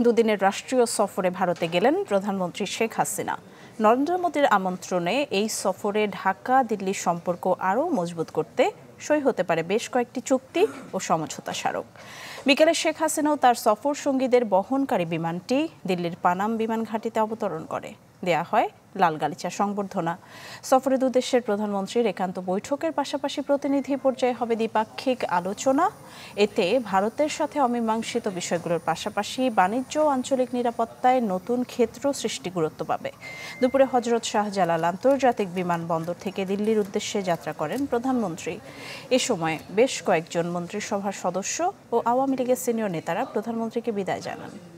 দুদিনের রাষ্ট্রীয় সফরে ভারতে গেলেন প্রধানমন্ত্রী শেখ হাসিনা। নরেন্দ্র মোদীর আমন্ত্রণে এই সফরে ঢাকা দিল্লির সম্পর্ক আরও মজবুত করতে সই হতে পারে বেশ কয়েকটি চুক্তি ও সমঝোতা স্মারক। বিকেলে শেখ হাসিনাও তার সফর সঙ্গীদের বহনকারী বিমানটি দিল্লির পানাম বিমান ঘাঁটিতে অবতরণ করে। দেয়া হয় লাল গালিচা সংবর্ধনা। সফরে দুদেশের প্রধানমন্ত্রীর একান্ত বৈঠকের পাশাপাশি প্রতিনিধি পর্যায়ে হবে দ্বিপাক্ষিক আলোচনা। এতে ভারতের সাথে অমীমাংসিত বিষয়গুলোর পাশাপাশি বাণিজ্য ও আঞ্চলিক নিরাপত্তায় নতুন ক্ষেত্র সৃষ্টি গুরুত্ব পাবে। দুপুরে হজরত শাহজালাল আন্তর্জাতিক বিমানবন্দর থেকে দিল্লির উদ্দেশ্যে যাত্রা করেন প্রধানমন্ত্রী। এ সময় বেশ কয়েকজন মন্ত্রিসভার সদস্য ও আওয়ামী লীগের সিনিয়র নেতারা প্রধানমন্ত্রীকে বিদায় জানান।